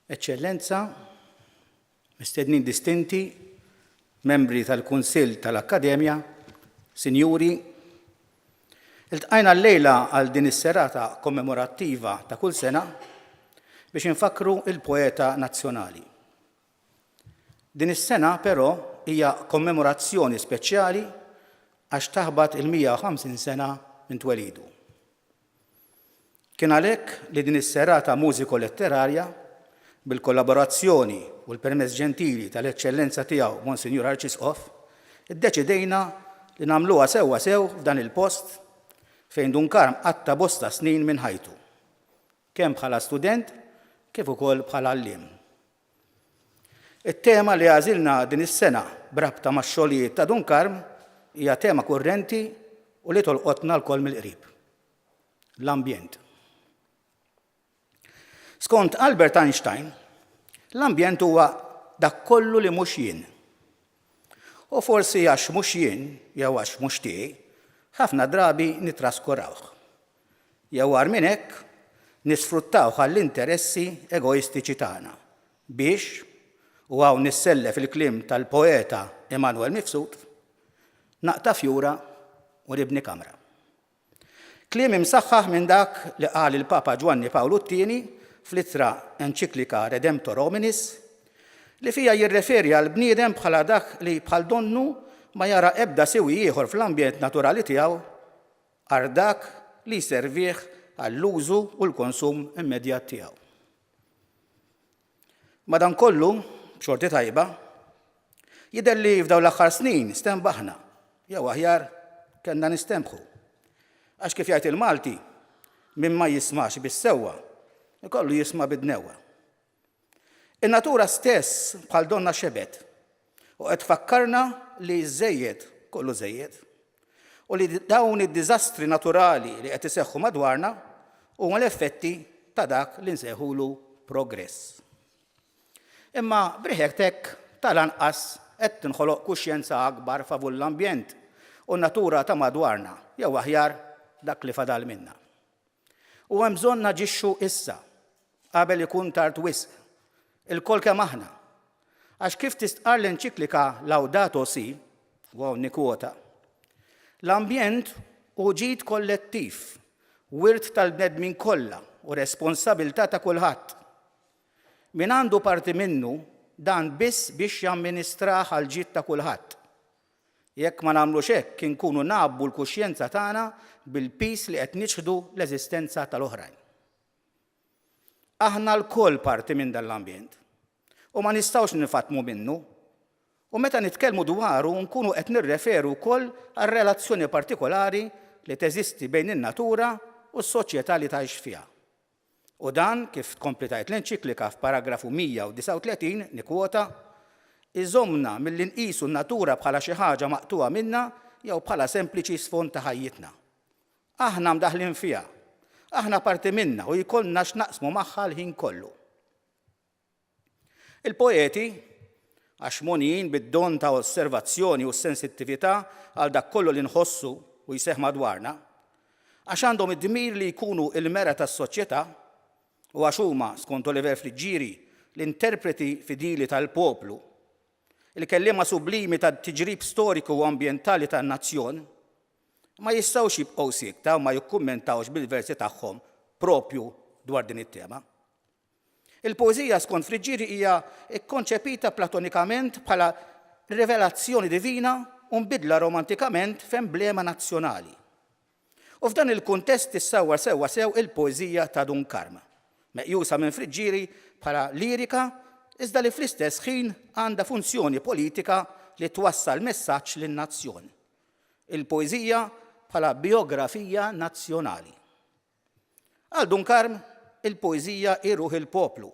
Eċċellenza, mistednin distinti, membri tal-Kunsill tal-Akkademja, Sinjuri, iltqajna llejla għal din is-serata kommemorattiva ta' kull sena biex infakru il-poeta nazzjonali. Din is-sena però hija kommemorazzjoni speċjali għax taħbad il-150 sena minn twelidu. Kien għalhekk li din is-serata mużiko-letterarja bil-kollaborazzjoni u l-permess ġentili tal-eċċellenza tiegħu Monsinjur Arċisqof, iddeċidejna li nagħmluha sewwa sew f'dan il-post fejn Dunkarm għatta bosta snin minn ħajtu, kemm bħala student kif ukoll bħala alliem. It-tema li għażilna din is-sena b'rabta max-xogħlijiet ta' Dunkarm hija tema kurrenti u li tolqotna lkoll mill-qrib: l-ambjent. Skont Albert Einstein, l-ambjent huwa dak kollu li mhux jien. U forsi għax mhux jien jew għax mhux tiegħi, ħafna drabi nitraskurawh. Jew għar minn hekk nisfruttawh għall-interessi egoistiċi tagħna biex, u hawn nissellef il-kliem tal-poeta Emanuel Mifsud, naqta' fjura u nibni kamra. Kliem imsaħħaħ minn dak li qal il-Papa Ġwanni Pawlu II fl-ittra enċiklika Redemptor Hominis, li fija jirreferi għal bniedem bħala dak li bħal donnu ma jara ebda sewi ieħor fl-ambjent naturali tiegħu għal dak li jservih għall-użu u l-konsum immedjat tiegħu. Madankollu, b'xorti tajba, jidher li f'dawn l-aħħar snin stembaħna, jew aħjar kellna nistembħu. Għax kif jgħid il-Malti, min ma jismax bis-sewwa, ikollu jisma' bid-newwa. In-natura stess bħal donna xebet u qed tfakkarna li żejjed kollu żejjed u li dawn id-diżastri naturali li qed iseħħu madwarna huma l-effetti ta' dak li nsejħulu progress. Imma briħektek tal-anqas qed tinħoloq kuxjenza akbar favur l-ambjent u n-natura ta' madwarna jew aħjar dak li fadal minnha. U hemm bżonn naġixxu issa qabel ikun tard wisq, il-kol kemm aħna. Għax kif tistqar l-enċiklika Laudato Si, u hawn nikwota, l-ambjent hu ġid kollettiv, wirt tal-bnedmin kollha u responsabilità ta' kulħadd. Min għandu parti minnu dan biss biex jamministrah għal ġid ta' kulħadd. Jekk ma nagħmlux hekk inkunu nagħbbu l-kuxjenza tagħna bil-pis li qed niċħdu l-eżistenza tal-oħrajn. Aħna l-koll parti minn dan l-ambjent u ma nistgħux nifatmu minnu u meta nitkellmu dwaru nkunu qed nirreferu wkoll għal relazzjoni partikolari li teżisti bejn in-natura u s-soċjetà li tgħix fiha. U dan kif tkompletajt l-enċiklika f'paragrafu 139 nikwota, iżommna milli nqisu n-natura bħala xi ħaġa maqtuha minnha jew bħala sempliċi sfond ta' ħajjitna. Aħna mdaħlin fiha, aħna parti minnha u jkollna x'naqsmu magħha l-ħin kollu. Il-poeti, għax monijin bid-don ta' osservazzjoni u sensittività għal dak kollu li nħossu u jseħħ madwarna, għax għandhom id-dmir li jkunu il-mera tas-soċjetà u għax huma skont Oliver Friġġieri l-interpreti fidili tal-poplu, il-kelliema sublimi tad-tiġrib storiku u ambjentali tan-nazzjon, ma jistgħux jibqgħu sikta u ma jikkummentawx bil-versi tagħhom propju dwar din it-tema. Il-poeżija skont Friġġieri hija kkonċepita platonikament bħala rivelazzjoni divina u nbidla romantikament f'emblema nazzjonali. U f'dan il-kuntest issawwar sewwa sew il-poeżija ta' Dunkarm, meqjusa minn Friġġieri bħala lirika iżda li fl-istess ħin għandha funzjoni politika li twassal messaġġ lin-nazzjon. Il-poeżija bħala biografija nazzjonali. Għal Dunkarm, il-poeżija ruħ il-poplu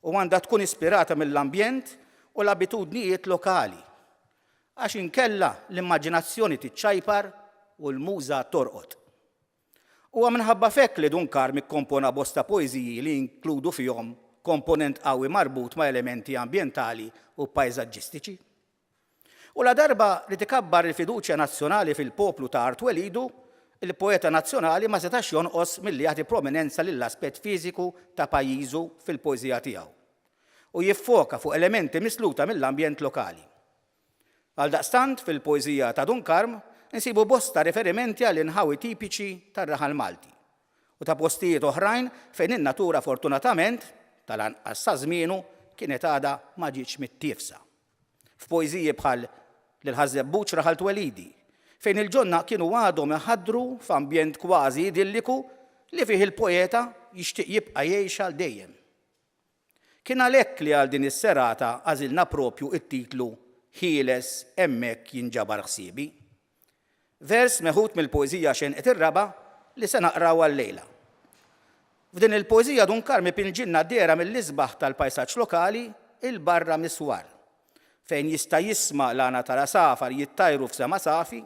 u għandha tkun ispirata mill-ambjent u l-abitudnijiet lokali, għax inkella l-immaġinazzjoni tiċċajpar u l-muża torqod. Huwa minħabba fekk li Dunkarm ikkompona bosta poeżiji li jinkludu fihom komponent qawwi marbut ma' elementi ambjentali u pajżaġġistiċi. U la darba li tikabbar il-fiduċja nazzjonali fil-poplu ta' Artwelidu, il-poeta nazzjonali ma setax jonqos milli jagħti prominenza lill-aspett fiżiku ta' pajjiżu fil-poeżija tiegħu. u jiffoka fuq elementi misluta mill-ambjent lokali. Għaldaqstant fil-poeżija ta' Dunkarm insibu bosta riferimenti għall-inħawi tipiċi tar-raħal Malti u ta' postijiet oħrajn fejn in-natura fortunatament tal-anqas sa' żmienu kienet għadha ma ġietx mittiefsa. F'poeżiji bħal Lil-Ħażebbuċ Raħal Twelidi fejn il-ġonna kienu għadhom iħaddru f'ambjent kważi idilliku li fih il-poeta jixtieq jibqa' jgħix għal dejjem. Kien għalhekk li għal din is-serata għażilna propju it-titlu Ħieles hemmhekk jinġabar ħsiebi. Vers meħud mill-poeżija Xenqet ir-Raba' li se naqraw għal-lejla. F'din il-poeżija Dunkarm ipinġilna dera mill-isbaħ tal-pajsaġġ lokali il-barra miswar, fejn jista' jisma' l-għana tal-asafar jittajru f'sema safi,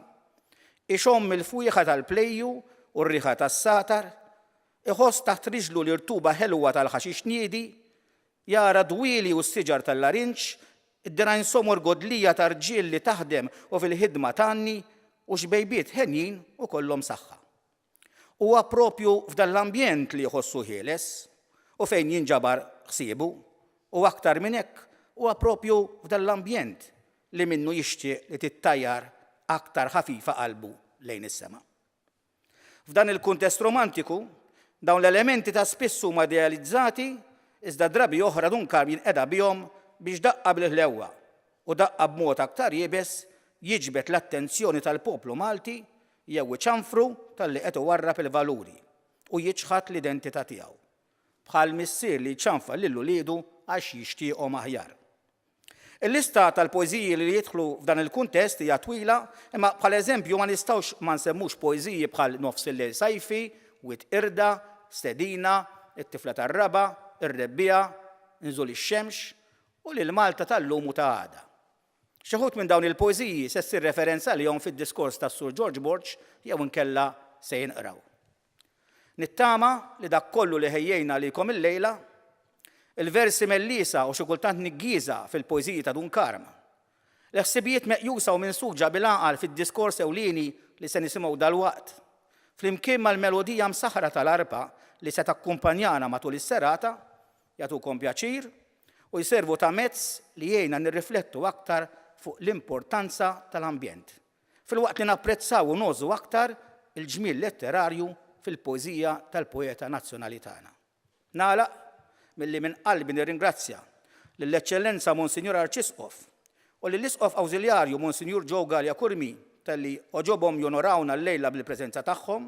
ixomm il-fwieħa tal-plejju u r-riħa tas-satar, iħoss taħt riġlu l-irtuba ħelwa tal-ħaxix niedi, jara dwili u s-siġar tal-larinċ, id-dirajn somor godlija ta' rġiel li taħdem u fil-ħidma tanni u xbejbiet ħenjin u kollhom saħħa. Huwa propju f'dan l-ambjent li jħossu ħieles u fejn jinġabar ħsiebu u aktar minn hekk huwa propju f'dan l-ambjent li minnu jixtieq li tittajjar aktar ħafifa qalbu lejn is-sema. F'dan il-kuntest romantiku dawn l-elementi ta' spiss huma idealizzati iżda drabi oħra Dunkarm jinqeda bihom biex daqqa bil-ħlewwa u daqqa b'mod aktar jiebes jiġbed l-attenzjoni tal-poplu Malti jew iċanfru tal-li qed iwarrab il-valuri u jiġħad l-identità tiegħu, bħal missier li jċanfa lil uliedu għax jixtieqhom aħjar. Il-lista tal-poeżiji li jidħlu f'dan il-kuntest hija twila, imma bħal eżempju ma nistgħux ma nsemmux poeżiji bħal Nofs il-lejl sajfi, Wit Irda, Stedina, It-tifla tar-raba', Ir-rebbieqa, Inżul ix-xemx u lil Malta tal-lum u ta' għada. Xi wħud minn dawn il-poeżiji se ssir referenza lihom fid-diskors tas-Sur George Borg jew inkella se jinqraw. Nittama li dak kollu li ħejjejna lilkom illejla, il-versi mellisa u xi kultant niggieża fil-poeżiji ta' Dunkarm, l-ħsibijiet meqjusa u minsuġa bil-għaqal fid-diskors ewlieni li se nisimgħu dalwaqt, flimkien mal-melodija msaħħra tal-arpa li se takkumpanjana matul is-serata, jagħtukom pjaċir u jservu ta' mezz li jgħinna nirriflettu aktar fuq l-importanza tal-ambjent, fil-waqt li napprezzaw u nożu aktar il-ġmiel letterarju fil-poeżija tal-poeta nazzjonali tagħna. Nagħlaq milli minn qalbi nirringrazzja lill-Eċċellenza Monsinjur Arċisqof u lill-Isqof Awżiljarju Monsinjur Joe Gallia Kurmi talli oġobhom jonorawna llejla bil-preżenza tagħhom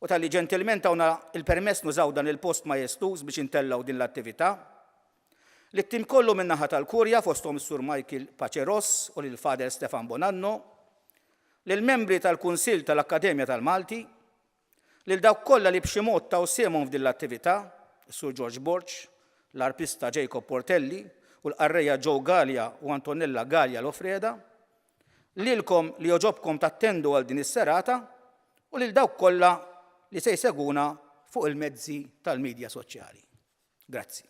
u talli ġentilment tawna il-permess nużaw dan il-post majestuż biex intellaw din l-attività. L-tim kollu min-naħa tal-Kurja fosthom is-Sur Michael Paceros u lil Fader Stefan Bonanno, lill-membri tal-Kunsill tal-Akkademja tal-Malti, lil dawk kollha li b'xi mod taw semhom f'din l-attività, is-Sur George Borg, l-arpista Jacob Portelli u l-qarrejja Joe Gallia u Antonella Gallia Lofreda, lilkom li joġobkom tattendu għal din is-serata u lil dawk kollha li se jseguna fuq il-mezzi tal-midja soċjali. Grazzi.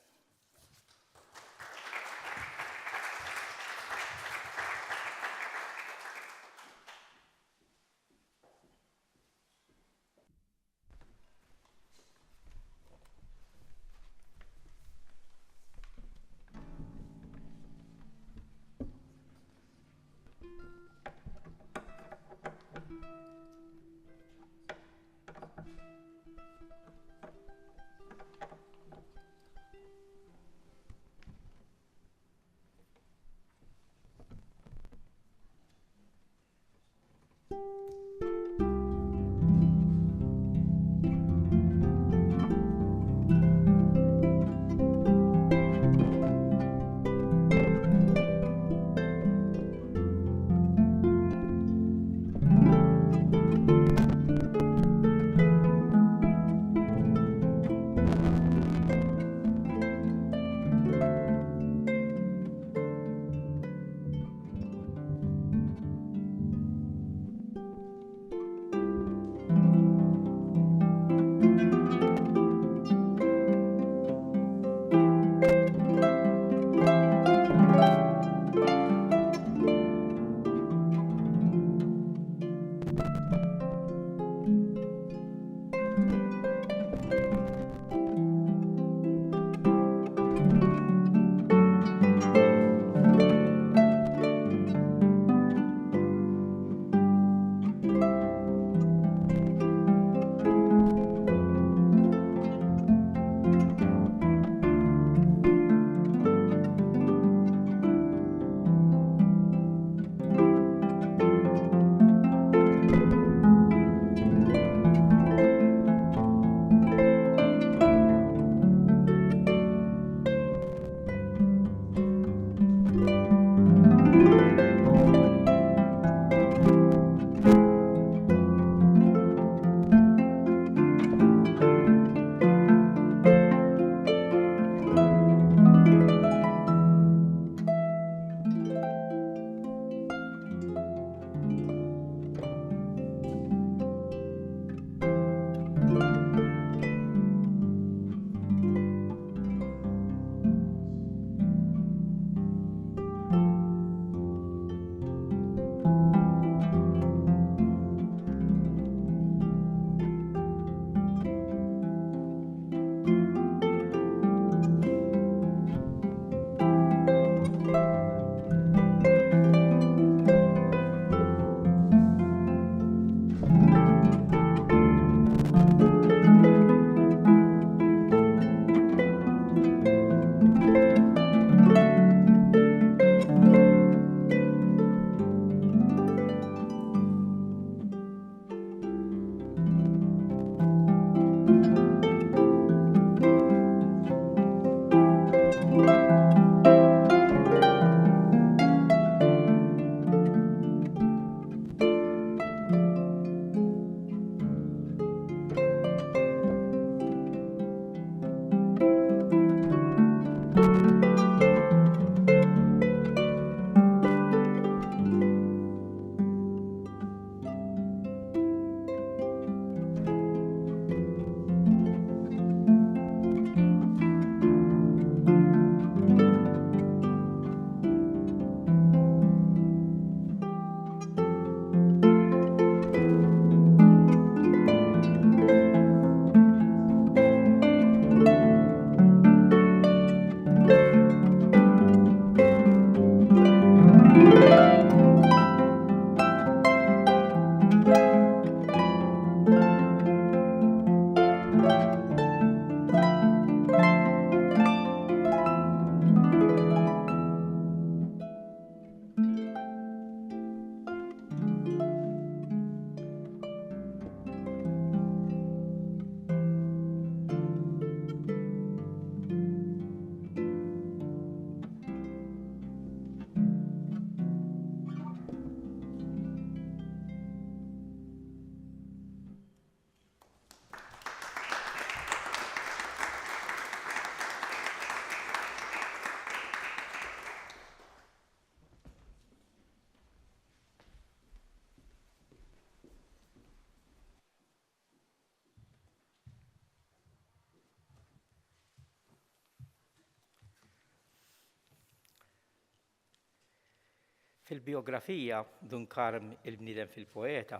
Fil-biografija Dunkarm il-bniedem fil-poeta,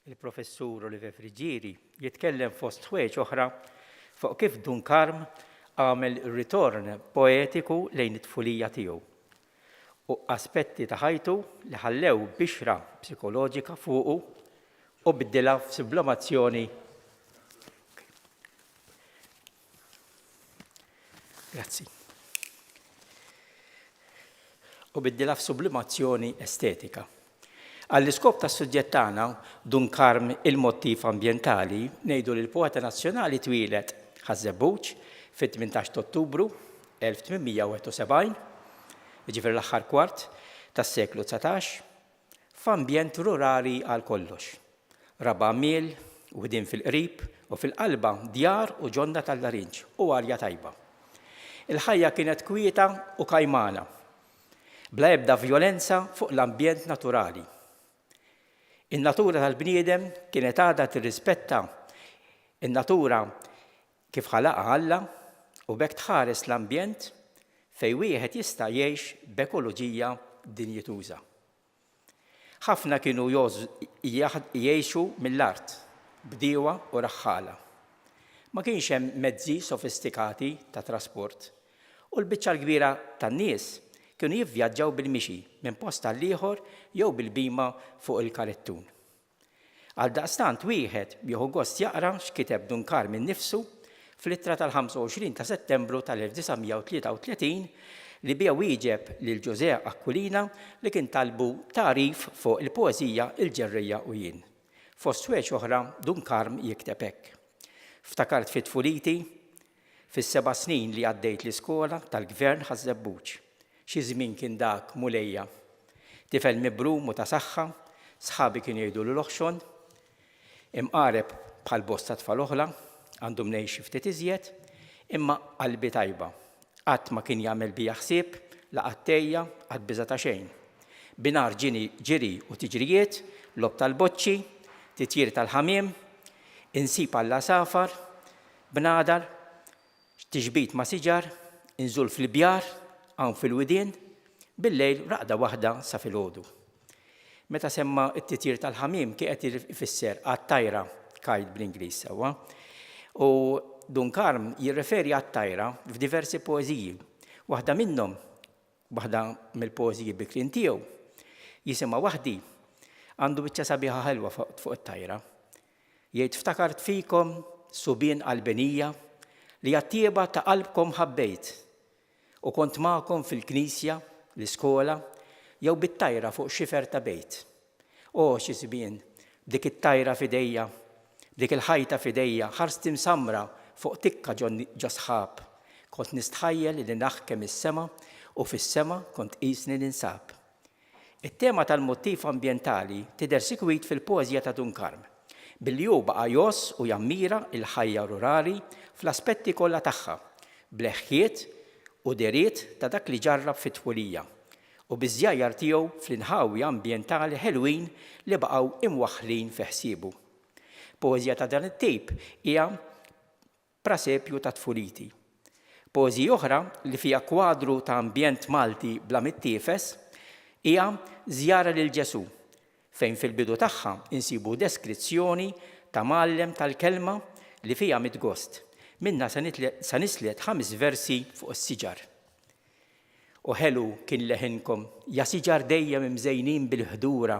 il-professur Oliver Frigieri jitkellem fost ħwejġ oħra fuq kif Dunkarm għamel ritorn poetiku lejn it-tfulija tiegħu u aspetti ta' ħajtu li ħallew bixra psikoloġika fuqu u biddilha f'sublimazzjoni. Grazzi. U biddilha f'sublimazzjoni estetika. Għall-iskop tas-suġġett tagħna Dunkarm il-mottiv ambjentali ngħidu li l-poeta nazzjonali twieled Ħażebbuġ fit-18 Ottubru 1871, jiġifieri l-aħħar kwart tas-seklu 19, f'ambjent rurali għal kollox. Raba' miel, widin fil-qrib u fil-qalba djar u ġonna tal-Larinġ u arja tajba. Il-ħajja kienet kwieta u kajmana, bla ebda vjolenza fuq l-ambjent naturali. In-natura tal-bniedem kienet għadha tirrispetta in-natura kif ħalaqa Alla u bekk tħares l-ambjent fejn wieħed jista' jgħix b'ekoloġija dinjituża. Ħafna kienu jgħixu mill-art, bdiewa u raħħala. Ma kienx hemm mezzi sofistikati ta' trasport u l-biċċa l-kbira tan-nies kienu jivvjaġġaw bil-mixi minn post għal ieħor jew bil-bima fuq il-karettun. Għaldaqstant wieħed jieħu gost jaqra x'kiteb Dunkarm innifsu fl-ittra tal-25 ta' Settembru tal-1933 li biha wieġeb lil José Aquilina li kien talbu tarif fuq il-poeżija il-ġerrija u jien. Fost ħwejġ oħra Dunkarm jikteb hekk. Ftakart fit-tfuliti fis-7 snin li għaddejt l-iskola tal-Gvern Ħażebbuġ. Xi żmien kien dak mulejja. Tifel mibrum u ta' saħħa, sħabi kienu jgħidulu l-oħxon, imqareb bħal bosta tfal oħra, għandhom ngħix ftit iżjed, imma qalbi tajba. Qatt ma kien jagħmel bija ħsieb, laqgħat tejja, qatt biża ta' xejn. Binar ġiri u tiġrijiet, lob tal-boċċi, titjir tal-ħamiem, insib alla safar, bnadar, tiġbit ma' siġar, inżul fil-bjar, hawn fil-widien, bil-lejl raqda waħda sa filgħodu. Meta semma t-titjir tal-ħamiem kienet ifisser għat-tajra kite bl-Ingliż sewwa. U Dunkarm jirreferi għat-tajra f'diversi poeżiji. Waħda minnhom, waħda mill-poeżiji bikrien tiegħu, jisimha Waħdi, għandu biċċa sabiħa ħelwa fuq it-tajra. Jgħid ftakart fikom subien qalbenija li għattieba ta' qalbkom ħabbejt u kont magħkom fil-knisja, l-iskola, jew bit-tajra fuq xifer ta' bejt. Xi żmien, dik it-tajra f'idejja, dik il-ħajta f'idejja, ħarst imsamra fuq tikka ġo sħab. Kont nistħajjel li naħkem is-sema u fis-sema kont qisni ninsab. It-tema tal-mottiv ambjentali tidher sikwit fil-poeżija ta' Dunkarm. Billi hu baqa' joss u jammira il-ħajja rurali fl-aspetti kollha tagħha, bleħħiet u deriet ta' dak li ġarrab fit-tfulija u biż-żjajjar tiegħu fl-inħawi ambjentali ħelwin li baqgħu imwaħħlin fi ħsiebu. Poeżija ta' dan it-tip hija prasepju ta' tfuliti. Poeżija oħra li fiha kwadru ta' ambjent Malti bla mittiefes hija Żjara lil Ġesu, fejn fil-bidu tagħha insibu deskrizzjoni ta' mallem tal-kelma li fiha mitgost. Minna sa nislet 5 versi fuq is-siġar. U ħelu kien leħinkom, ja siġar dejjem imżejnin bil-ħdura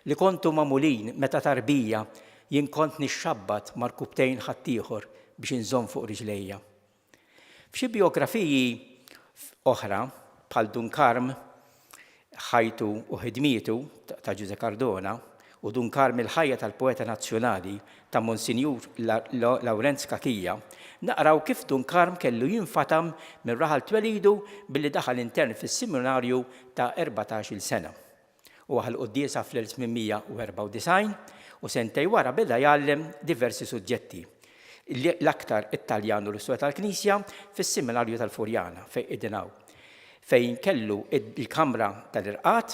li kontu magħmulin meta tarbija jien kont nixxabbat markubtejn ħaddieħor biex inżomm fuq riġlejja. F'xi biografiji oħra bħal Dunkarm ħajtu u ħidmietu ta' Giuseppe Cardona u Dunkarm il-ħajja tal-poeta nazzjonali ta' Monsinjur Lawrenz Kakija, naqraw kif Dunkarm kellu jinfatam minn raħal twelidu billi daħal intern fis-seminarju ta' 14 sena. U għal quddiesa fl-1894 u sentej wara beda jgħallem diversi suġġetti. L-aktar it-Taljan u l-Istorja tal-Knisja fis-seminarju tal-Furjana fejn idinaw. Fejn kellu il-kamra tal-irqat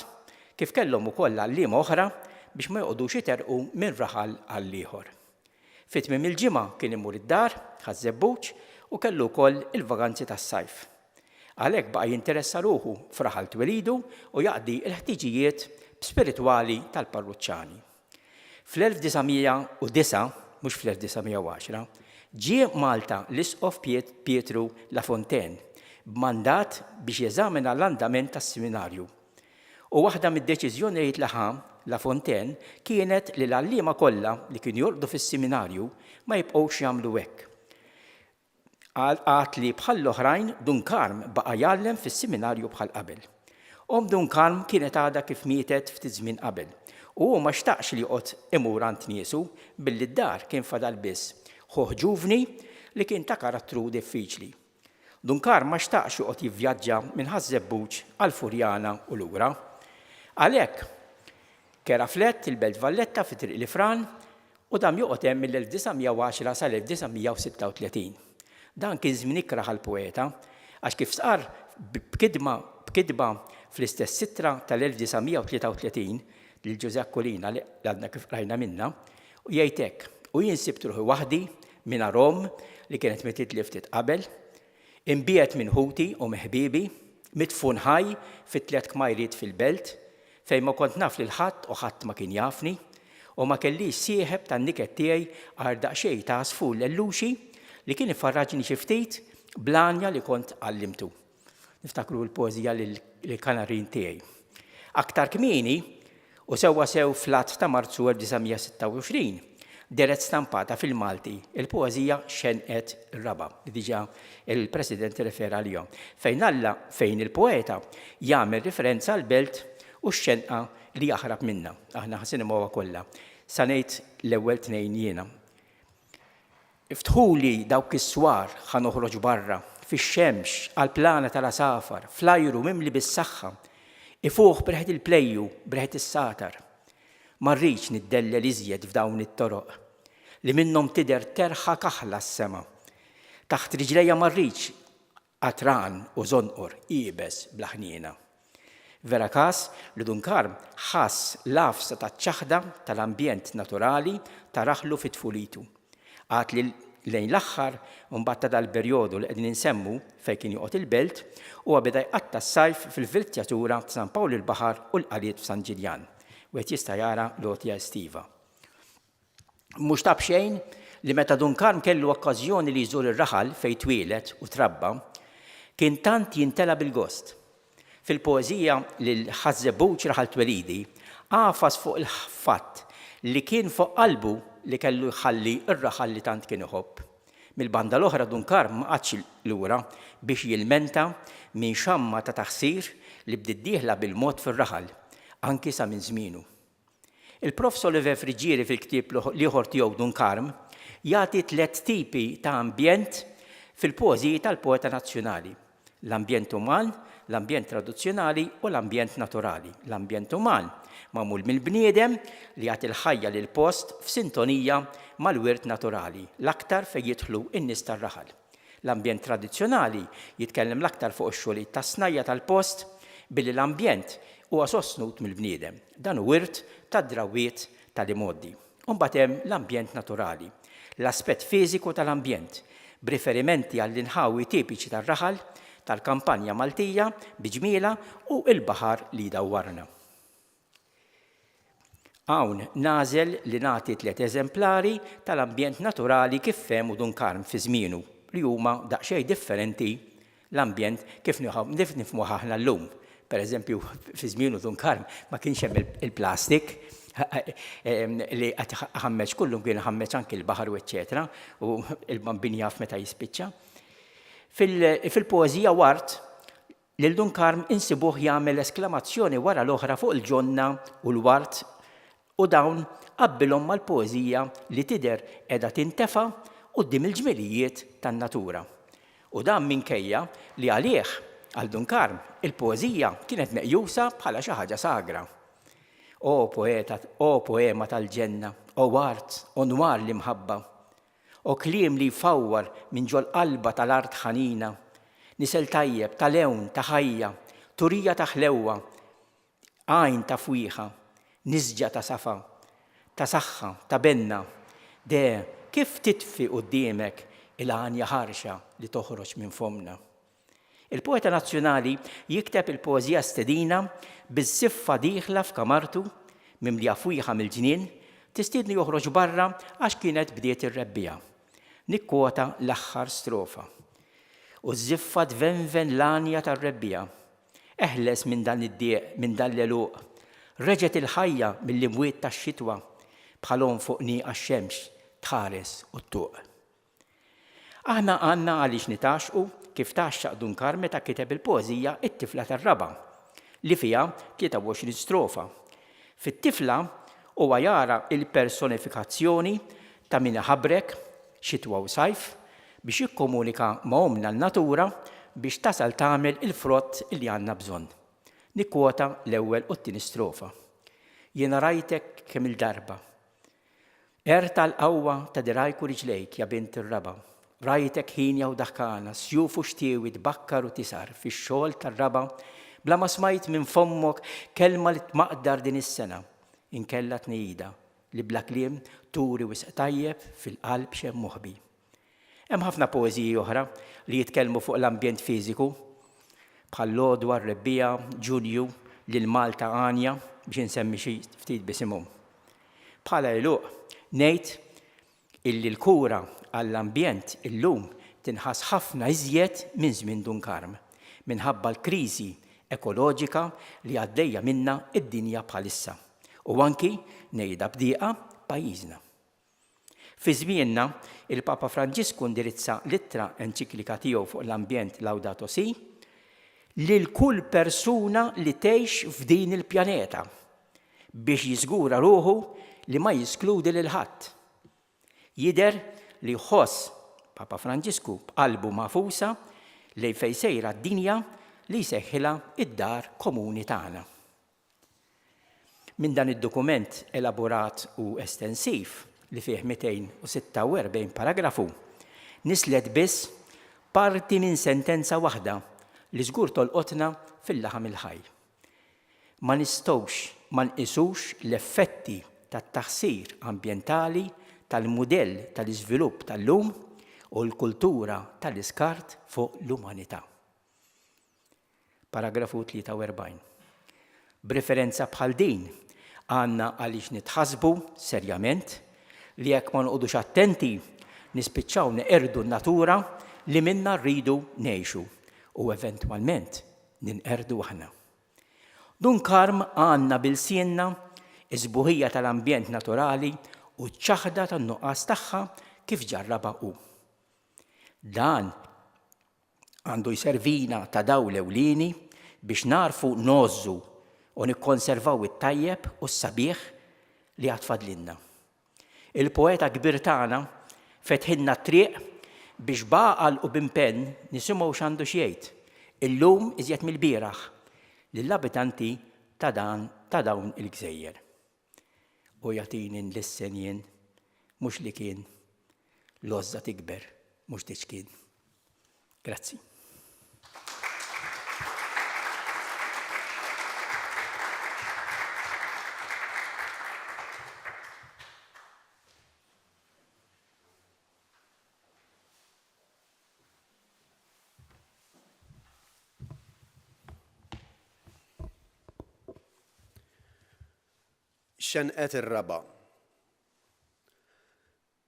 kif kellhom ukoll għalliema oħra biex ma joqgħodux jiterqu minn raħal għal ieħor. Fit-tmiem il-ġimgħa kien imur id-dar Ħażebbuġ u kellu wkoll il-vaganzi tas-sajf. Għalhekk baqa' jinteressa ruħu f'raħal twelidu u jaqdi l-ħtiġijiet spiritwali tal-parruċċani. Fl-1909, mhux fl-1910, ġie Malta l-Isqof Pietru Lafontaine b'mandat biex jeżamina l-andament tas-seminarju. U waħda mid-deċiżjonijiet li ħa Lafontaine kienet li l-għalliema kollha li kienu jorqdu fis-seminarju ma jibqgħux jagħmlu hekk. Għat li bħal l-oħrajn Dunkarm baqa' jgħallem fis-seminarju bħal qabel. Dunkarm kienet għadha kif mietet ftit żmien qabel u ma xtaqx li joqgħod imur għand niesu billi d-dar kien fadal biss ħoħ ġuvni li kien ta' karattru diffiċli. Dunkarm ma xtaqx joqgħod jivvjaġġa minn Ħażebbuġ għal Furjana u lura. Għalhekk kera flett il-Belt Valletta fi triq Lifran u dam joqgħod hemm mill-1910 sal-1936. Dan kien żmien ikraħ għall-poeta għax kif sar b'kidba fl-istess sittra tal-1933 lil Giuseppe Collina li għadna kif rajna minna u jgħid hekk u jinsib ruħi waħdi minn Rom li kienet mititli ftit qabel, imbiet minn ħuti u meħbibi, mitfun ħaj fit-tliet kmajriet fil-belt fejn ma kont naf lil ħadd u ħadd ma kien jafni u ma kellix sieħeb tan-niket tiegħi għal daqsxejn ta' sful lelluxi li kien ifarraġni xi ftit blanja li kont għallimtu. Niftakru l-poeżija lill-Kanarin tiegħi. Aktar kmieni u sewwa sew fl-att ta' Marzu 1926 deret stampata fil-Malti il-poeżija Xenqet ir-raba li diġà il-President refera għalihom fejn il-poeta jagħmel referenza għall belt u x-xenqa li jaħrab minnha. Aħna ħasinimgħuha kollha. Sa ngħid l-ewwel tnejn jiena. Iftħuli dawk is-swar ħa noħroġ barra fix-xemx għall-plana tal-asafar flajru mimli bis-saħħa ifuħ breħet il-plejju breħet is-satar. Ma rridx niddellel iżjed f'dawn it-toroq li minnhom tidher terħa kaħla s-sema. Taħt riġlejja ma rridx qatran u żonqor qiebes bl-ħniena. Vera każ li Dunkarm ħass l-afsa taċ-ċaħda tal-ambjent naturali taraħlu fit-tfulitu. Għad li lejn l-aħħar mbagħad ta' dal-perjodu li qegħdin insemmu fejn kien joqgħod il-belt huwa beda jqatta' s-sajf fil-viltjatura ta' San Pawl il-Baħar u l-qaliet f'San Ġiljan. Wieħed jista' jara logħtja estiva. Mhux tab xejn li meta Dunkarm kellu okkażjoni li jżur ir-raħal fejn twieled u trabba, kien tant jintela bil-gost. Fil-poeżija lil Ħażebbuġ Raħal Twelidi għafas fuq il-fatt li kien fuq qalbu li kellu jħalli ir-raħal li tant kien iħobb. Mill-banda l-oħra Dunkarm ma qadx lura biex jilmenta minn xamma ta' taħsir li bdiet dieħla bil-mod fir-raħal, anki sa minn żmienu. Il-Prof Oliver Friġieri fil-ktieb ieħor tiegħu Dunkarm jagħti 3 tipi ta' ambjent fil-poeżiji tal-poeta nazzjonali: l-ambjent uman, l-ambjent tradizzjonali u l-ambjent naturali. L-ambjent uman magħmul mill-bniedem li jagħti l-ħajja lil post f'sintonija mal-wirt naturali, l-aktar fejn jidħlu n-nies tar-raħal. L-ambjent tradizzjonali jitkellem l-aktar fuq ix-xogħlijiet tas-snajja tal-post billi l-ambjent huwa sostnut mill-bniedem. Dan hu wirt tad-drawwiet tal-imoddi. U mbagħad hemm l-ambjent naturali, l-aspett fiżiku tal-ambjent, b'riferimenti għall-inħawi tipiċi tar-raħal, tal-kampanja Maltija, biġmiela u l-baħar li dawwarna. Hawn nażel li nagħti 3 eżemplari tal-ambjent naturali kif fehmu Dunkarm fi żmienu li huma daqsxejn differenti l-ambjent kif nifhmuh aħna llum. Pereżempju fi żmienu Dunkarm ma kienx hemm il-plastik li qed ħammeġ kullum kien ħammeġ anke l-baħar u eċċetera u l-bambin jaf meta jispiċċa. Fil-poeżija Wart lil Dunkarm insibuh jagħmel esklamazzjoni wara l-oħra fuq il-ġonna u l-wart u dawn qabbilhom mal-poeżija li tidher qiegħda tintefa' quddiem il-ġmilijiet tan-natura. U dan minkejja li għalih għal Dunkarm il-poeżija kienet meqjusa bħala xi ħaġa sagra. O poema tal-ġenna, o wart, o nwar li mħabba, o kliem li jfawwar minn ġol qalba tal-art ħanina, nisel tajjeb tal-ewn ta' ħajja, turija ta' ħlewwa, għajn ta' fwieħa, niżġa ta' safa, ta' saħħa, ta' benna, de kif titfi quddiemek il-għanja ħarxa li toħroġ minn fomna. Il-poeta nazzjonali jikteb il-poeżija stedina biż-żiffa dieħla f'kamartu mimlija fwieħa mill-ġnien tistiedni joħroġ barra għax kienet bdiet ir-rebbija. Nikkwota l-aħħar strofa. U żiffa tvenven l-anja tar-rebbija. Eħles minn dan id-dieq, minn dan l-eluq. Reġet il-ħajja mill-imwiet tax-xitwa bħalhom fuq nieqa x-xemx tħares u t-tuq. Aħna għandna għaliex nitaxqu kif taxxaq Dunkar meta kiteb il-poeżija It-tifla tar-raba' li fiha 23 strofa. Fit-tifla huwa jara il-personifikazzjoni ta' min ħabrek xitwa u sajf biex jikkomunika ma' omna l-natura biex tasal tagħmel il-frott li għandna bżonn. Nikkwota l-ewwel u t-tieni strofa. Jiena rajtek kemm il-darba. Tal-qawwa ta' dirajku riġlejk ja bint ir-raba'. Rajtek ħinja u daħkana, sjuf u xtiewi tbakkar u tisar fix-xogħol tar-raba' bla ma smajt minn fommok kelma li tmaqdar din is-sena. Inkella tnejda li bla kliem turi wisq tajjeb fil-qalb xemm moħbi. Hemm ħafna poeżiji oħra li jitkellmu fuq l-ambjent fiżiku bħal l-għodwa, r-rebbija, Ġunju, lil Malta Anja biex insemmi xi ftit bisimhom. Bħala eluq ngħid illi l-kura għall-ambjent illum tinħass ħafna iżjed minn żmien Dunkarm minħabba l-kriżi ekoloġika li għaddejja minnha id-dinja bħalissa u anki ngħidha bdieqa pajjiżna. Fi żmienna il-Papa Franġisku indirizza littra enċiklika tiegħu fuq l-ambjent Laudato Si lil kull persuna li tgħix f'din il-pjaneta biex jiżgura ruħu li ma jiskludi lil ħadd. Jidher li jħoss Papa Franġisku b'qalbu magħfusa lejn fejn sejra d-dinja li jseħħilha id-dar komuni tagħna. Minn dan id-dokument elaborat u estensiv li fih 246 paragrafu, nislet biss parti minn sentenza waħda li żgur tolqotna fil-laħam il-ħaj. Ma nistgħux ma nqisux l-effetti tat-taħsir ambjentali tal-mudell tal-iżvilupp tal-lum u l-kultura tal-iskart fuq l-umanità. Paragrafu 43. B'referenza bħal din għandna għaliex nitħasbu serjament li jekk ma nqogħdux attenti nispiċċaw neqerdu n-natura li minnha rridu ngħixu u eventwalment ninqerdu aħna. Dunkarm għandna bil-sienna iż-sbuħija tal-ambjent naturali u ċ-ċaħda tan-nuqqas tagħha kif ġarraba hu. Dan għandu jservina ta' dawl ewlieni biex narfu nożżu u nikkonservaw it-tajjeb u s-sabiħ li għad fadlinna. Il-poeta kbir tagħna fetħilna t-triq biex baqal u bimpenn nisimgħu x'għandu xjgħid illum iżjed mill-bieraħ lill-abitanti ta' dawn il-gżejjer. U jagħtini nlissen jien mhux li kien l-għożża tikber mhux dik kien. Grazzi. Xenqet ir-raba'.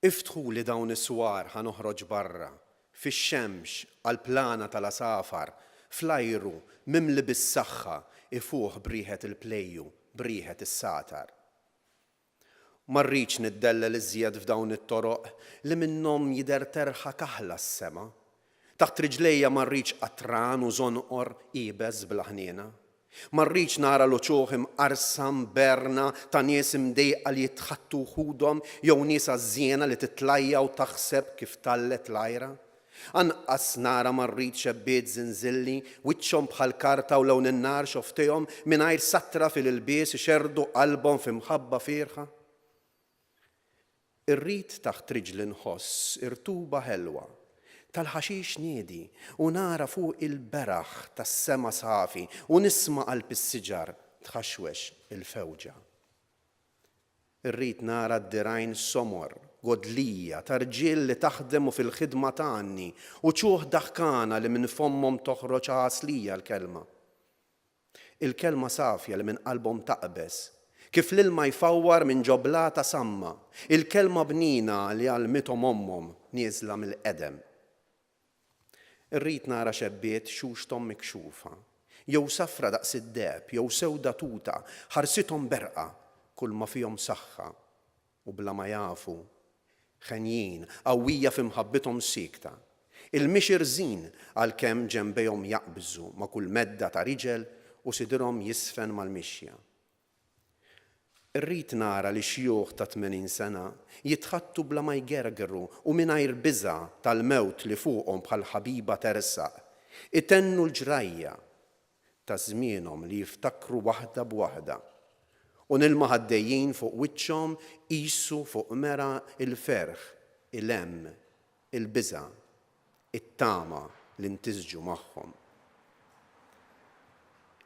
Iftħu li dawn is-swar ħa noħroġ barra, fix-xemx, għall-plana tal-asafar, fl-ajru, mimli bis-saħħa, ifuh brieħet il-plejju, brieħet is-satar. Ma rridx niddellel iżjed f'dawn it-toroq li minnhom jidher terħa kaħla s-sema. Taħt riġlejja ma rridx qatran u żonqor qiebes bl-ħniena. Ma rridx nara l-uċuħ imqarsam berna ta' nies imdejqa li jitħattu ħudhom jew nies għażiena li titlajja u taħseb kif tallet l-ajra. Anqas nara ma rridx xebbiet żinżilli wiċċhom bħal karta u lawn in-nar xoftihom mingħajr satra fil-ilbies ixerdu qalbhom f'imħabba fierħa. Irrid taħt riġli nħoss irtuba ħelwa tal-ħaxix niedi u nara fuq il-beraħ tas-sema safi u nisma' qalb is-siġar tħaxwex il-fewġa. Irrid nara d-dirajn somor godlija, ta' rġiel li taħdemu fil-ħidma tanni u ċuħ daħkana li minn fommhom toħroġ għaslija l-kelma. Il-kelma safja li minn qalbhom taqbes, kif l-ilma jfawwar minn ġoblata samma, il-kelma bnina li għalmithom ommhom nieżla mill-qedem. Irrid nara xebbiet xuxthom mikxufa, jew safra daqs id-deb, jew sewda tuta, ħarsithom berqa, kull ma fihom saħħa u bla ma jafu, ħenjin, qawwija f'imħabbithom sikta. Il-mixir żin għalkemm ġembejhom jaqbżu ma' kull medda ta' riġel u sidrhom jisfen mal-mixja. Irrid nara li xjuħ ta' 80 sena jitħattu bla ma jgergru u mingħajr biża' tal-mewt li fuqhom bħal ħabiba tersaq, itennu l-ġrajja ta' żmienhom li jiftakru waħda b'waħda u nilma' ħaddejjin fuq wiċċhom qisu fuq mera il-ferħ, il-hemm, il-biża', it-tama li ntiżġu magħhom.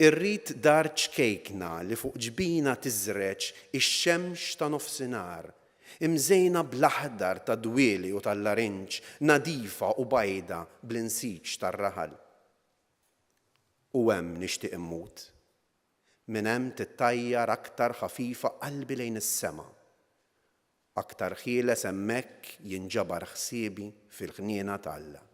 Irrid dar ċkejkna li fuq ġbina tiżreċ ix-xemx ta' nofsinhar, imżejna bl-aħdar ta' dwieli u tal-larinġ, nadifa u bajda bl-insiġġ tar-raħal. U hemm nixtieq immut. Minn hemm tittajjar aktar ħafifa qalbi lejn is-sema. Aktar ħieles hemmhekk jinġabar ħsiebi fil-ħniena tal-Alla.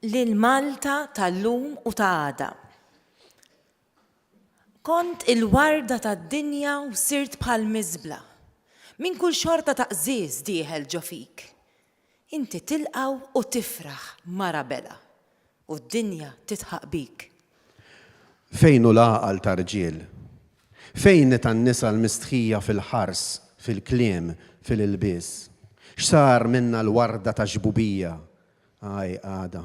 Lil Malta tal-lum u ta' għada. Kont il-warda tad-dinja u sirt bħal miżbla. Min kull xorta ta' qżiż dieħel ġo fik. Inti tilqaw u tifraħ mara bela u d-dinja titħaq bik. Fejn hu l-għaqal ta' rġiel? Fejn tan-nisa l-mistħija fil-ħars, fil-kliem, fil-ilbies? X'sar minna l-warda ta' ġbubija? Aj għada,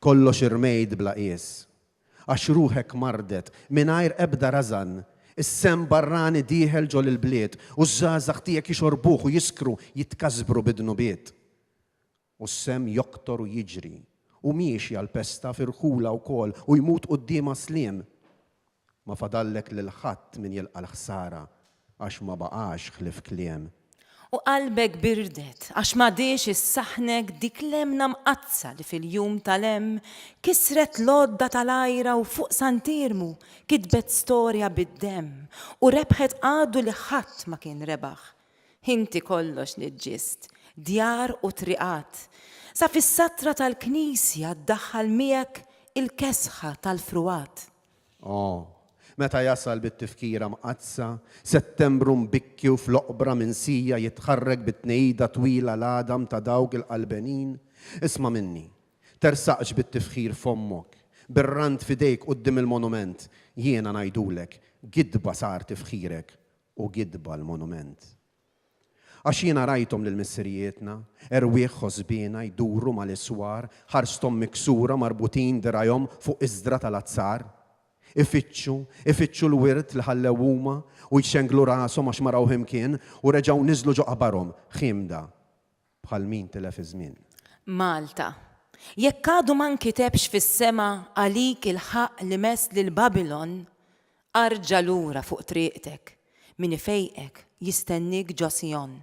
kollox irmejd bla qies. Għax ruħek mardet mingħajr ebda rażan, is-sem barrani dieħel ġol il-bliet u żgħażagħ tiegħek jixorbuh u jiskru jitkasbru bidnubiet. U s-sem joktor u jiġri u miexi għal-pesta firħula wkoll u jmut qudiema sliem. Ma fadallek lil ħadd min jilqa' l-ħsara għax ma baqax ħlif kliem. U qalbek birdet, għax ma diex is-saħnek dik lemna mqazza li fil-jum tal-hemm kisret lodda tal-ajra u fuq santirmu kitbet storja bid-demm u rebħet għadu li ħadd ma kien rebaħ. Inti kollox li ġist, djar u triqat, sa fis-satra tal-knisja ddaħħal miegħek il-kesħa tal-fruat. Meta jasal bit-tifkira mqazza, Settembru mbikki u fl-oqbra minsija jitħarrek bit-tnejda twila l-adam ta' dawk il-qalbenin, isma' minni, tersaqx bit-tifkir fommok, bir-rand fidejk qudiem il-monument, jiena ngħidulek, gidba sar tifkirek u gidba l-monument. Għax jiena rajtom lill-missirijietna, erwieħ ħosbina jduru mal-iswar, ħarstom miksura marbutin dirajhom fuq iżdra tal-azzar. Ifittxu l-wirt li ħallew huma u jxenglu rashom għax maraw imkien u reġgħu niżlu ġo qabarhom ħimda bħal min tilef iż-żmien. Malta, jekk għadu ma nkitebx fis-sema għalik il-ħaq li mess lil Babilon, arġa' lura fuq triqtek, min ifejqek jistennik ġo Sjon.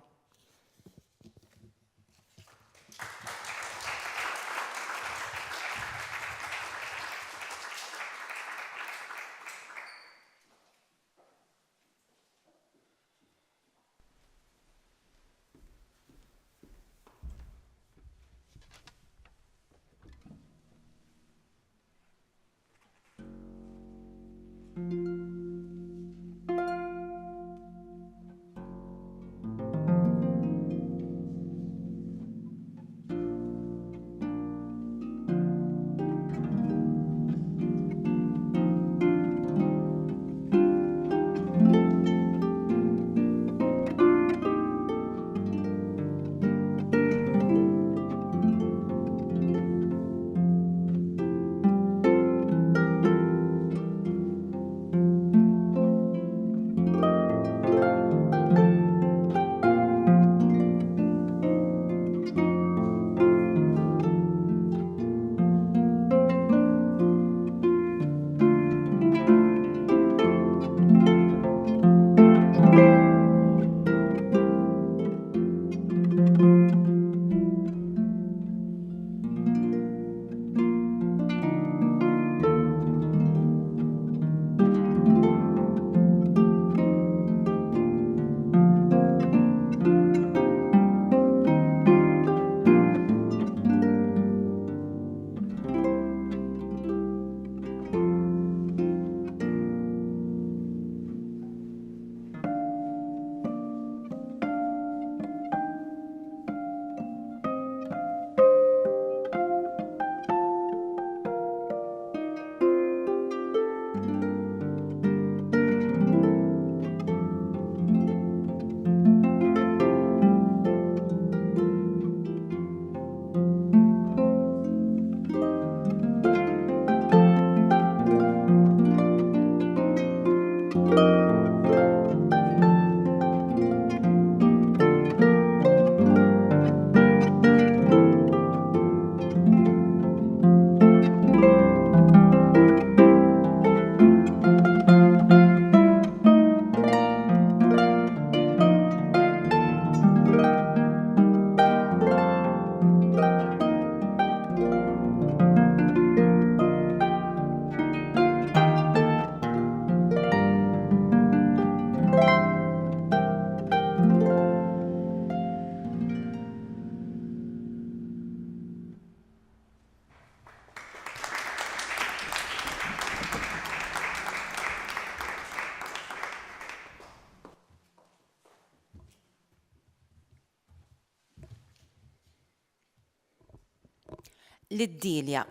Lid-Dilja.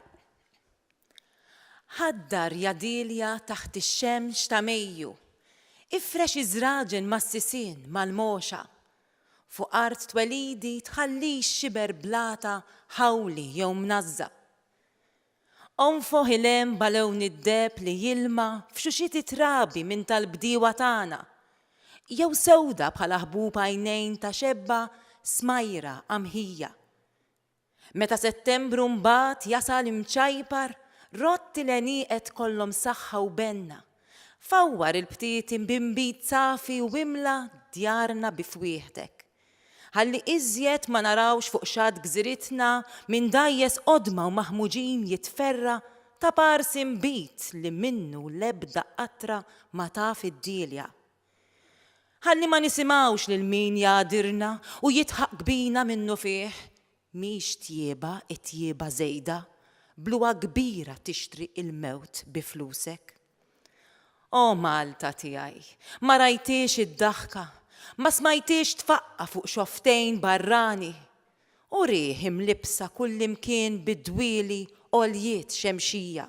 Ħaddar ja Dilja taħt ix-xemx ta' Mejju, ifrex iżraġen massisin mal-moxa, fuq art twelidi tħallix xiber blata ħawli jew mnazza. Onfo hilem balewn id-deb li jilma f'xuxiet trabi minn tal-bdiewa tagħna. Jew sewda bħala ħbub għajnejn ta' xebba smajra amħija. Meta Settembru mbagħad jasal imċajpar, rotti l-għenieqed kollhom saħħa u benna. Fawwar il-btiet imbimbit safi u wimla djarna bifwieħtek. Ħalli iżjed ma narawx fuq xad gżiritna minn dajjes qodma u maħmuġin jitferra ta' pars imbit li minnu l-ebda qatra ma taf id-dilja. Ħalli ma nisimawx lil min jadirna u jitħaq bina minnu fih, miex tjieba it-tjieba żejda, bluwa kbira tixtri il-mewt bi flusek. O Malta tiegħi, ma rajtiex id-daħka, ma smajtiex tfaqqa fuq xoftejn barrani, u rieħ imlibsa kullimkien bid-dwieli għoljiet xemxija.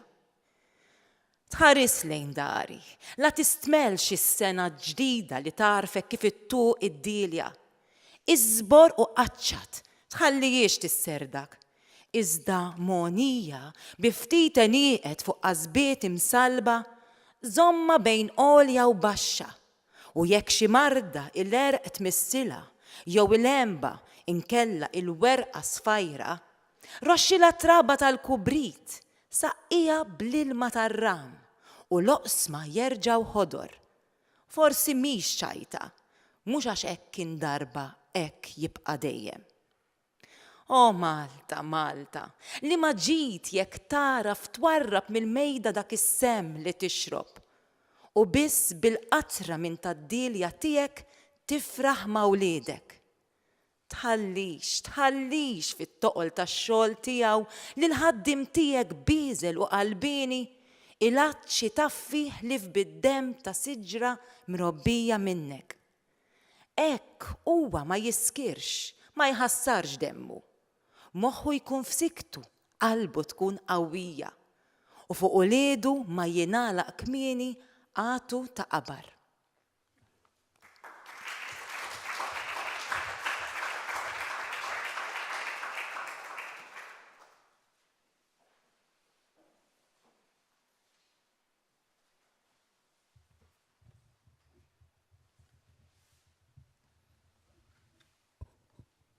Tħares lejn dari, la tistmelx is-sena ġdida li tarfek kif ittuq id-dilja. Iżbor u qaċċat, tħallijiex tisserdak. Iżda monija biftit nieqed fuq qasbiet imsalba, żomma bejn għolja u baxxa, u jekk xi marda il-erq tmissila jew il-emba inkella il-werqa sfajra, roxxila traba tal-kubrit, saqqija bl-ilma tar-ram u l-oqsma jerġgħu ħodor. Forsi mhix ċajta, mhux għax hekk kien darba hekk jibqa' dejjem. O Malta, Malta, li ma ġid jekk taraf twarrab mill-mejda dak is-sem li tixrob u biss bil-qatra minn tad-dilja tiegħek tifraħ ma' wliedek. Tħallix fit-toqol tax-xogħol tiegħu li l-ħaddim tiegħek biżel u qalbini ilaċċi taffih li f'bid-demm ta' siġra mrobbija minnek. Hekk huwa ma jiskirx, ma jħassarx demmu. Moħħu jkun f'siktu, qalbu tkun qawwija, u fuq uliedu ma jingħalaq kmieni għatu ta' qabar.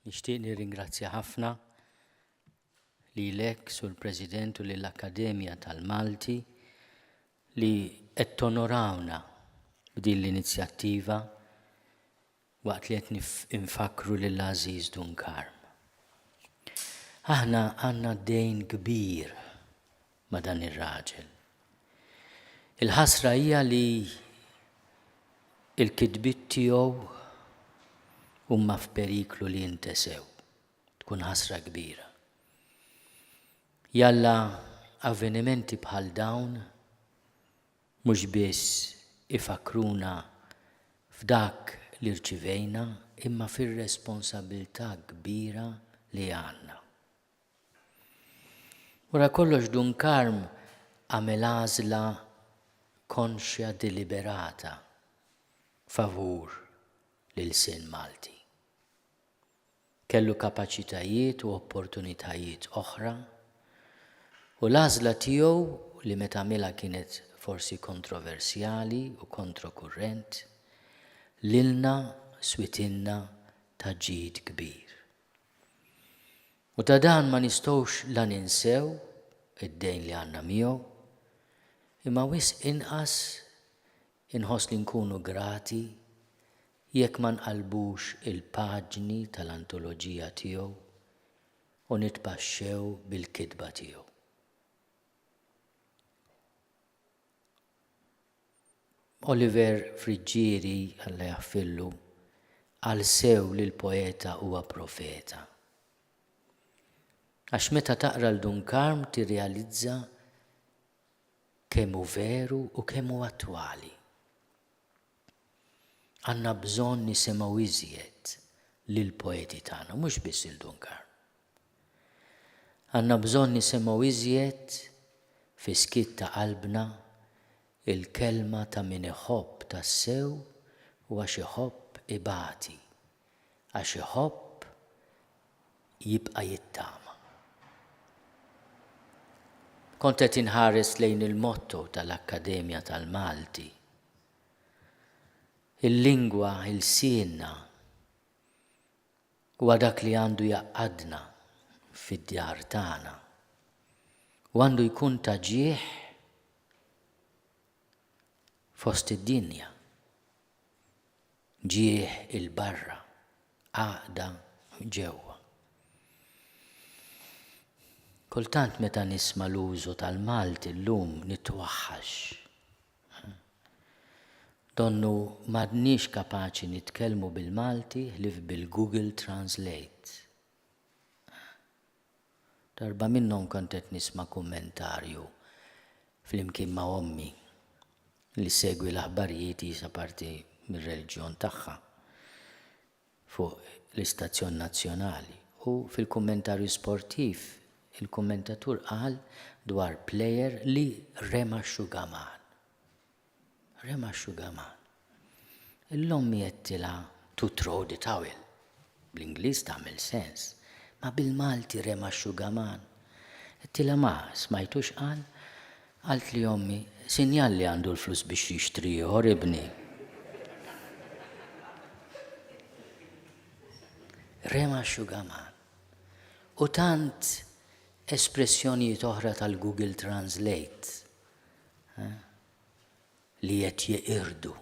Nixtieq nirringrazzja ħafna lilek sur President u lill-Akkademja tal-Malti li qed tonorawna b'din l-inizjattiva waqt li qed infakru lil Aziz Dunkarm. Aħna għandna dejn kbir ma' dan ir-raġel. Il-ħasra hija li il-kidbiet tiegħu huma f'periklu li jintesew. Tkun ħasra kbira. Jalla avvenimenti bħal dawn mhux biss ifakruna f'dak li rċivejna imma fir-responsabilità kbira li għandna. Wara kollox Dunkarm għamel għażla konxja deliberata favur lil-sin Malti. Kellu kapaċitajiet u opportunitajiet oħra u l-għażla tiegħu li meta għamilha kienet forsi kontroversjali u kontrokurrent lilna switinna ta' ġid kbir. U ta' dan ma nistgħux la ninsew id-dejn li għandna miegħu, imma wisq inqas inħoss li nkunu grati jekk ma nqalbux il-paġni tal-antoloġija tiegħu u nitbaxxew bil-kitba tiegħu. Oliver Frigieri, Alla jaħfillu, għal sew li l-poeta huwa profeta. Għax meta taqra l-Dunkarm tirrealizza kemm hu veru u kemm hu attwali. Għandna bżonn nisimgħu iżjed lill-poeti tagħna, mhux biss il-Dunkarm. Għandna bżonn nisimgħu iżjed fi skit ta' qalbna il-kelma ta' min iħobb tas-sew u għax iħobb ibati, għax iħobb jibqa' jittama. kont qed inħares lejn il-motto tal-Akkademja tal-Malti. Il-lingwa, il-sienna, huwa dak li għandu jaqqadna fid-djar tagħna. U għandu jkun taġieħ fost id-dinja. Ġieħ il-barra, għaqda ġewwa. Kultant meta nisma' l-użu tal-Malti llum nitwaħħax. Donnu m'għadniex kapaċi nitkellmu bil-Malti ħlief bil-Google Translate. Darba minnhom kont qed nisma' kummentarju flimkien ma' ommi li segwi l-aħbarijiet jisa parti mir-reliġjon tagħha fuq l-istazzjon nazzjonali. U fil-kummentarju sportiv il-kummentatur qal dwar plejer li rema xugaman. Rema xugaman. Il-ommi jettilha to throw the towel. Bl-Ingliż tagħmel sens. Ma bil-Malti rema xugaman. Jettila ma smajtux qal? Qalt li ommi, sinjal li għandu l-flus biex jixtri ieħor ibni. Rema xugaman. U tant espressjonijiet oħra tal-Google Translate li qed jeqirdu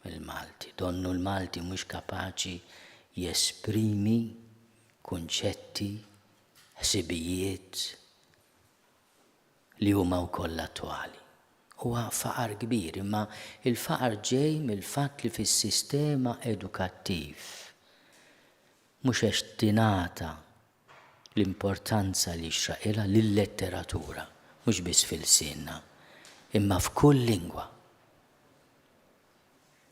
il-Malti. Donnu l-Malti mhux kapaċi jesprimi kunċetti, ħsibijiet li huma wkoll attwali. Huwa faqar kbir, imma il-faqar ġej mill-fatt li fis-sistema edukattiv mhux għax tingħata l-importanza li xraqilha lill-letteratura, mhux biss fil-sienna, imma f'kull lingwa.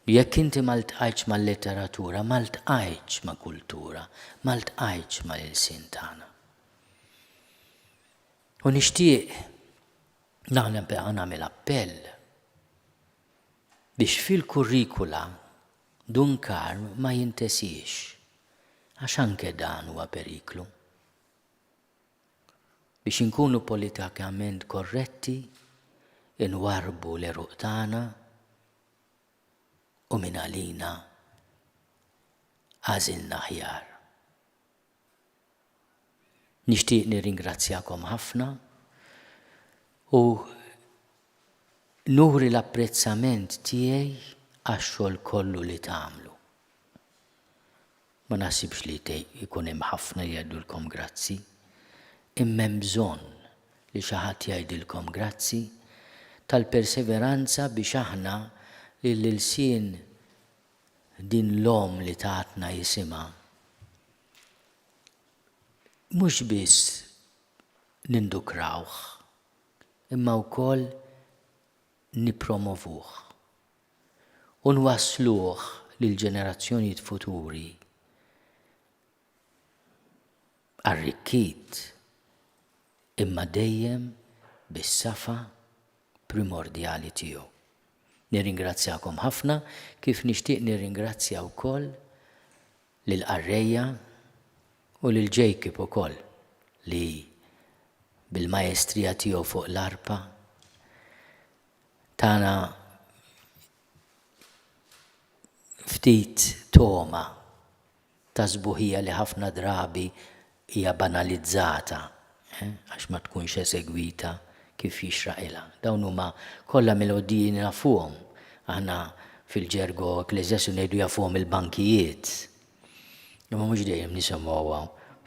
Jekk inti ma ltqajtx mal-letteratura, ma ltqajtx ma' kultura, ma ltqajtx mal-ilsien tagħna. U nixtieq nagħmel appell biex fil-kurrikula Dunkarm ma jintesix, għax anke dan huwa periklu. Biex inkunu politikament korretti, inwarbu l-eruq tagħna u minn għalina għażilna aħjar. Nixtieq nirringrazzjakom ħafna u nuri l-apprezzament tiegħi għax-xogħol kollu li tagħmlu. Ma naħsibx li jkun hemm ħafna li jgħidulkom grazzi, imma hemm bżonn li xi ħadd jgħidilkom grazzi tal-perseveranza biex aħna l-ilsien din l-om li tatna jisimha mhux biss nindukrawh, imma wkoll nippromovuh u nwassluh lill-ġenerazzjonijiet futuri arrikkit imma dejjem bis-safa primordjali tiegħu. Nirringrazzjakom ħafna kif nixtieq nirringrazzja wkoll lil Qarrejja u lil Jacob ukoll li bil-majestrija tiegħu fuq l-arpa tana ftit toma ta' sbuħija li ħafna drabi hija banalizzata għax ma tkunx esegwita kif jixraqilha. Dawn huma kollha melodiji nafuhom. Aħna fil-ġergo ekklesjastiku ngħidu jafuhom il-bankijiet. Imma mhux dejjem nisimgħuha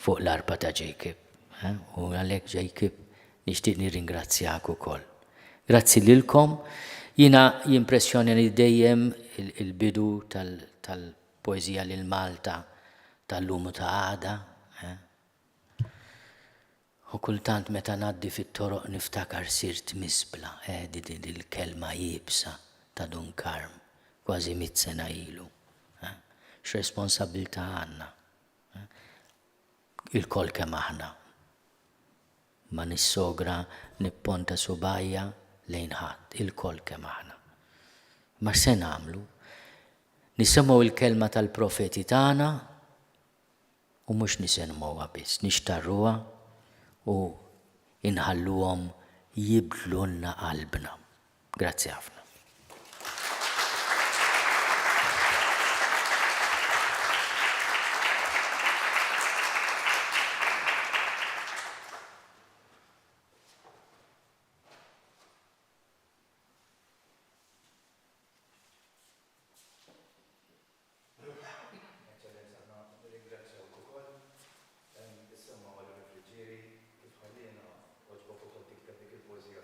fuq l-arpa ta' Jacob. U għalhekk Jacob nixtieq nirringrazzjak ukoll. Grazzi lilkom. Jiena jimpressjonani dejjem il-bidu tal-poeżija lil Malta tal-lum ta' għada. U kultant meta ngħaddi fit-toroq niftakar sirt misbla, din il-kelma jibsa ta' Dunkarm, kważi 100 sena ilu. X'responsabbiltà għandna. Il-kol kemm aħna. Ma nissogra nipponta subajja lejn ħadd, il-kol kemm aħna. Ma se nagħmlu? Nisimgħu il-kelma tal-profeti tagħna u mhux nisimgħuha biss, nixtarruha u inħalluhom jibdlunna qalbna. Grazzi ħafna. Insomma, għal-refriġeri, kif ħallina, oġbok u dik il-poezija